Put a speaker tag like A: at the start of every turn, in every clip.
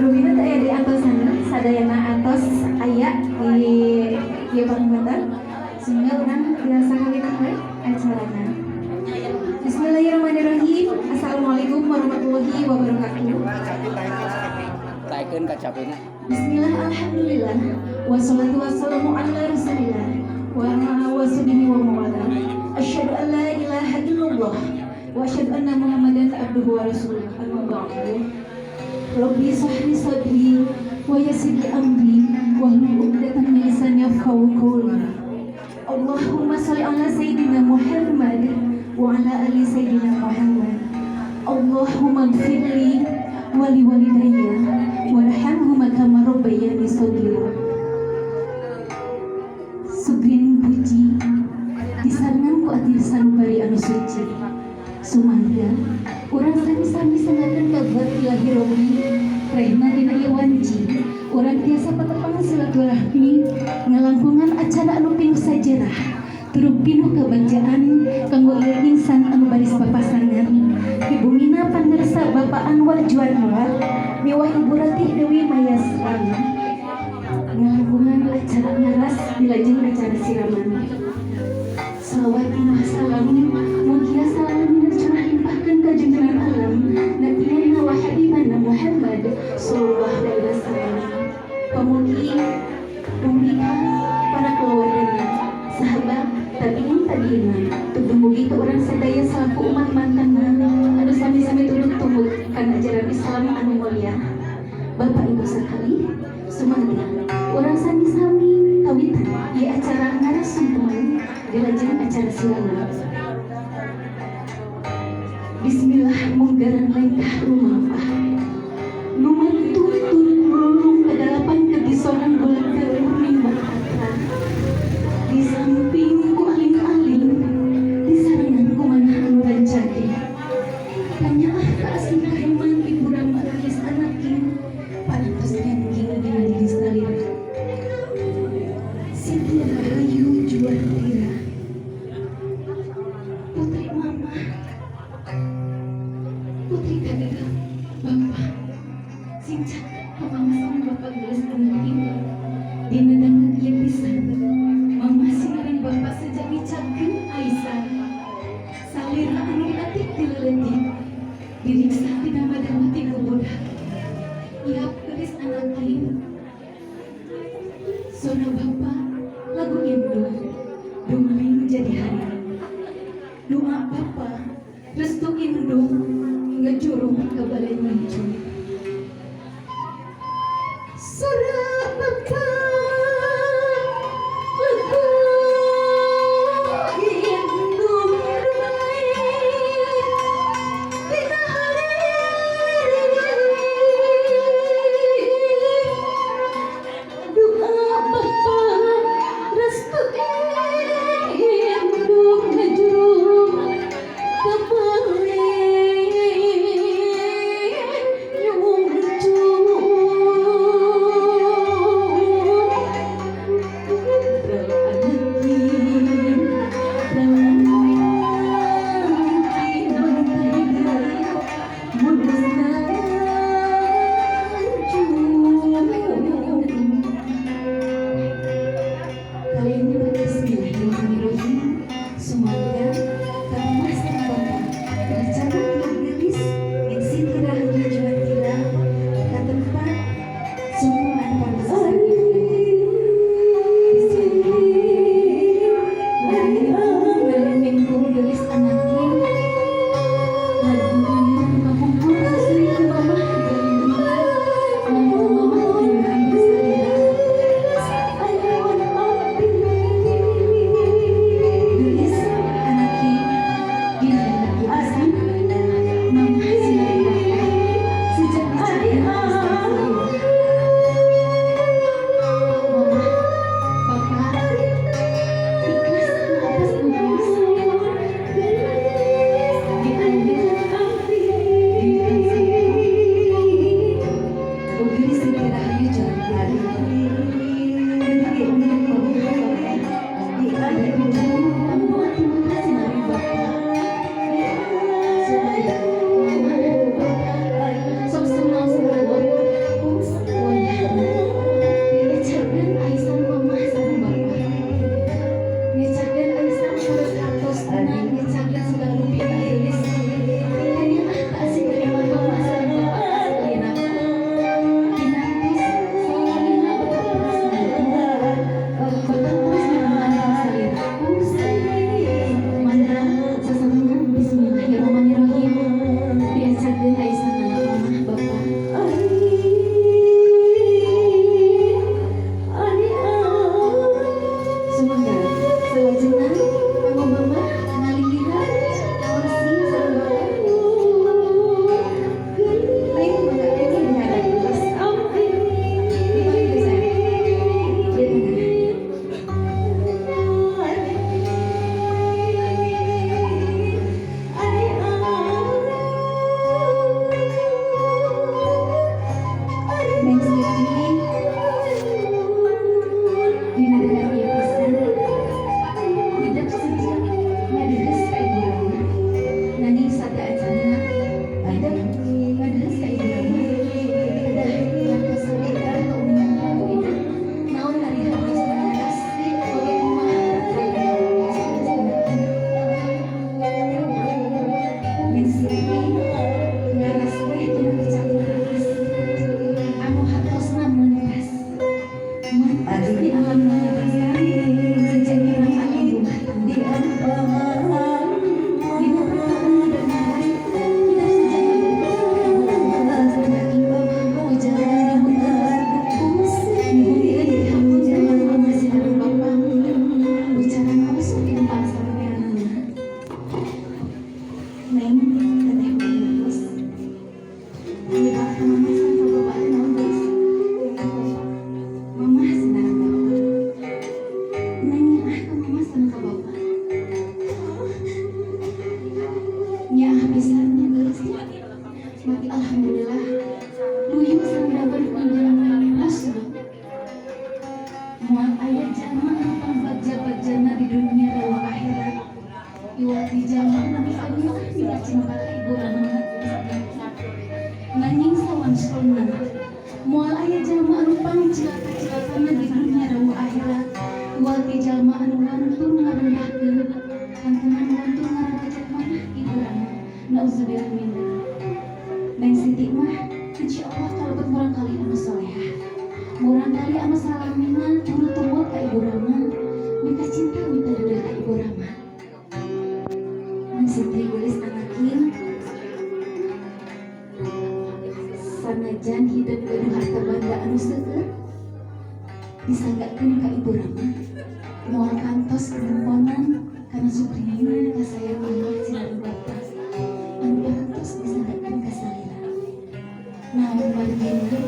A: Rubina teh aya di atosana sadayana atos aya di ieu pangangkatan sehingga urang biasa ngaliwat we acarana. Bismillahirrahmanirrahim. Assalamualaikum warahmatullahi wabarakatuh.
B: Taikeun kacapina.
A: Bismillah, alhamdulillah, wassalatu wassalamu ala rasulillah wa ala washabihi wa mawala. Asyhadu an la ilaha illallah wa asyhadu anna muhammadan abduhu wa rasuluh. Amma ba'du. Rabbi shrah li sadri wa yassir li amri wahlul 'uqdatam min lisani yafqahu qawli. Allahumma shalli ala sayyidina Muhammad wa ala ali sayyidina Muhammad. Allahumma ighfirli wa li walidayya warhamhuma kama rabbayani shaghira. Sugeng puji disarengan ku ati sanubari anu suci. Sumangga urang sami-sami sangadeun kabar ilahi robbi rehna dina ieu wanci urang tiasa patepang silaturahmi ngalangkungan acara anu pinuh sajarah turut pinuh kabajaan kanggo ieu insan anu baris papasangan di bumina pandersa Bapak Anwar Juanwar miwah Ibu Ratih Dewi Mayasari ngalangkungan acara ngaras dilajeng acara siraman. Salawat pinuh salam mugia salam curah limpahkeun ka junjungan alam nabiina wa habibana Muhammad sallallahu alaihi wasallam. Pamugi mumbika para keluargana sahabat tabiina tuluy mugi ka urang sadaya salaku umat mantena anu sami-sami turut tumbuh kana ajaran Islam anu mulia. Bapak Ibu sakali sumangga urang sami-sami kawitan ieu acara ngaras sumpeman dilajeng acara silaman. Bismillah munggaran lengkah rumah numan tuntun melulung kedalapan kegisoran bulan keruh mimbar atra di samping ku aling-aling di sarangan ku manah anu rancade tanya ka asli kaheman ibu rama ragis anakin pantos nyangking dina diri salira Siti Rahayu Juwantira putri mama putri kadang bapak singcat pemangsan bapak geus tinggal dina dangan ieu pisan mama singaran bapak sejak dicapkeun Aisyah salira anu atik dileuletik diriksa tina madamati ku budak iap geulis anakin sona bapak lagu indung dumaling jadi hari doa bapak restu indung ngejurung ke balai maju surah bapak lagu indung dina hari doa bapak restu indung ngejurung ke balai pang cilaka-cilakana di dunia rawa akhirat. Wati jalma anu wantun ngarendahkeun, hantungan wantun ngarenajak manah ibu rama. Nauzubillah min dzalik. Neng Siti mah insyaallah kalebet murang kali anu salehah. Murang kali anu salamina turut tumbuh ka ibu rama. Minta cinta minta dedeh ka ibu rama. Neng Siti geus anakin sanajan hidup gaduh harta banda anu seueur disanggakeun ka ibu rama moal kantos kenemponan kana supriyana kasayang mama sinar bapa anu kantos disanggakeun ka salira namun margina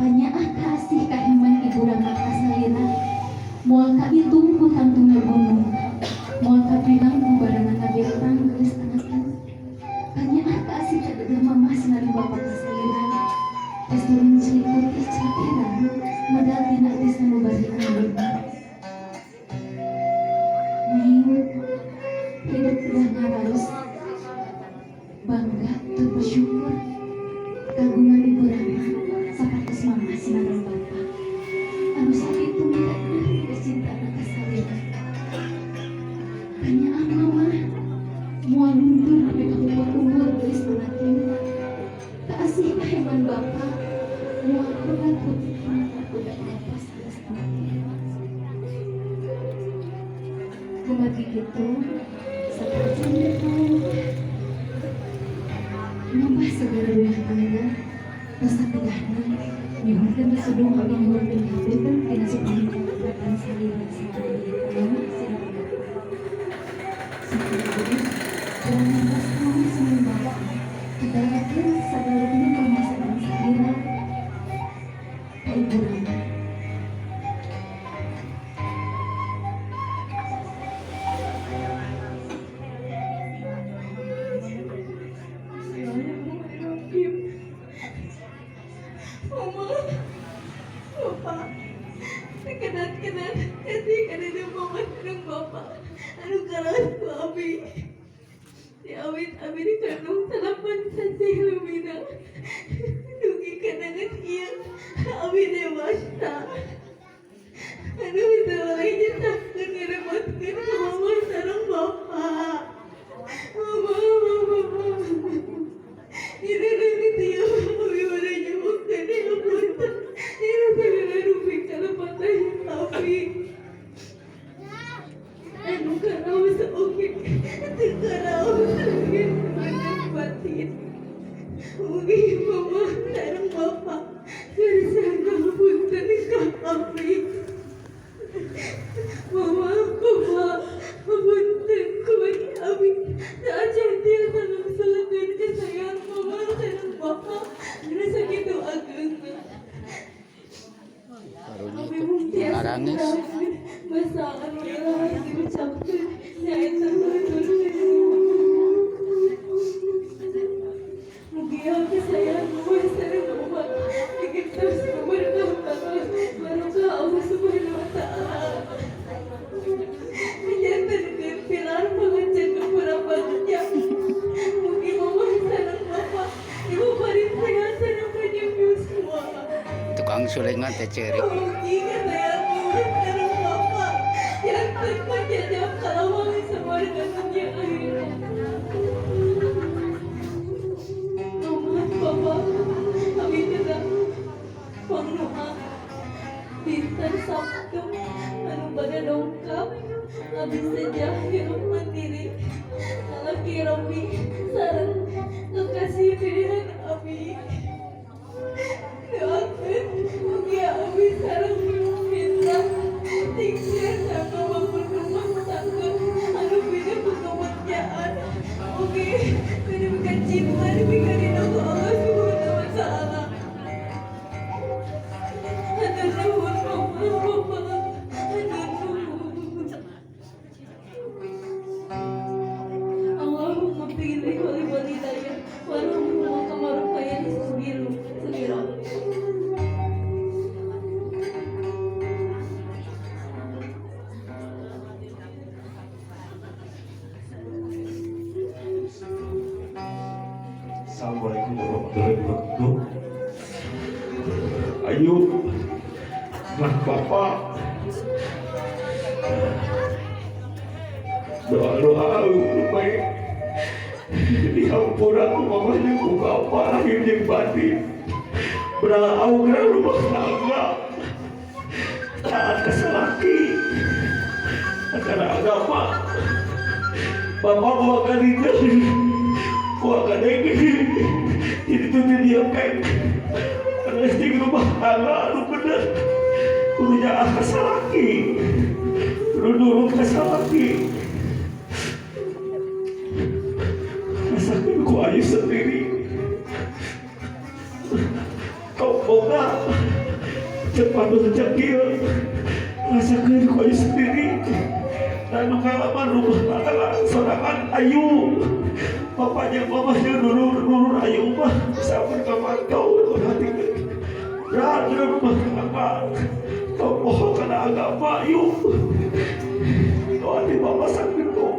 A: panyaah kasih kahiman ibu rama ka salira moal ka itung ku tangtungna gunung moal ka pinang ku baranana bentang geus anakeun panyaah kasih kadeuh mama sinar bapa ka salira tes turun ciliputi capiran modal tina tis anu bari anu bener ning hidup udah ngaraos bangga tur bersyukur kagungan ibu rama sapertos mama sinaran bapa anu sakitu minta deui cinta ka salira panyaah mama moal mundur nepi ka umur geus anakeun kasih kahiman bapa moal berat budak bapa sanes anakeun kumati kitu sapercaya nambah segala rumah tangga terus tegahna nyuhunkeun disudung abdi nyuhunkeun kabeh tina supaya kekuatan salira salira sira seperti dan nambah kami semua kita yakin segala permasalahan salira ka ibu rama.
B: Mama, Bapak, kedat-kedat, kadang mama dan bapak, anu kalah ku abi, di awit-abi dikandung salapan sasi lumina, dugi kadangan iya, abi dewasa, anu bisa oleh nyatakan ngerematkan ke mama sarang bapak, mama. Ini tiap abi mana nyemukkan dia punten. Ini segala rupi kalau patah abi. Anu karau seoke, karau seoke badan batin. Mungkin mama sareng bapak bersama punten ka abi. Mama, bapak, punten kuat abi. Saja dia sangat selenggan kesayang mama sareng bapak. Ada sakitu agengna. Abi mungkin masa anu ilah diucapkan nyaita mungkin abi sayang mama sareng bapak. Ingin terus berkah-berkah barokah Allah Subhanahu wa taala. Menjadikan pilar pengajar beberapa jam. Mungkin mama sareng bapak ibu paling sehat sareng penyembuh semua.
C: Tukang sulingan teh ceurik.
B: Mungkin sayangmu sareng bapak yang terpajak kalau mami sama dengan dunia akhirat. Mama, bapak, kami tidak pangnoa dinten Sabtu anu pada dongkap habis saja hidup mandiri lalaki Robi sareng kekasih pilihan abi doakeun mugi abi sareng minta tinggal sama bangun rumah tangga anu bina pekerjaan mugi menemukan cinta diberikan aku Allah Subhanahu wa taala. Hatur nuhun mama bapak, hatur nuhun. Allahumma pilih walidayah warhamhuma kama rabbayani saghira.
D: Assalamualaikum warahmatullahi wabarakatuh. Ayu, anak bapak, doa-doa baik dihampura mamanya buka apa lahir yang batin berau ke rumah tangga taat keselaki akan agama bapak bawa kalina bawa kadang jadi tuh dia kan karena di rumah tangga lu bener kudunya keselaki dulu keselaki rasakan ku ayu sendiri kau boga cepat rezeki rasakan ku ayu sendiri dan pengalaman rumah tangga sorangan ayu bapaknya mamanya nurun ayu mah sampai kapan kau hati berat di rumah tangga kau bohong karena agama ayu kau hati bapak sakit kau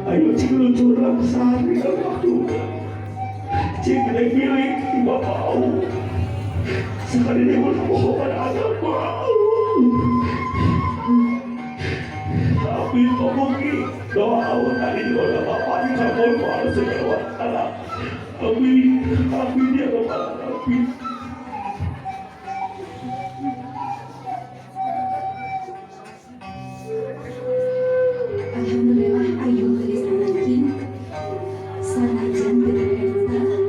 D: ayo cing curang sehari dan waktu cing pilih di bapak au sekali dia berbohongan agama tapi komuki doa awal tadi oleh bapak di kabul harus lewat anak tapi dia bapak tapi
A: Alhamdulillah ayu gelis anakking sanajan dengan eta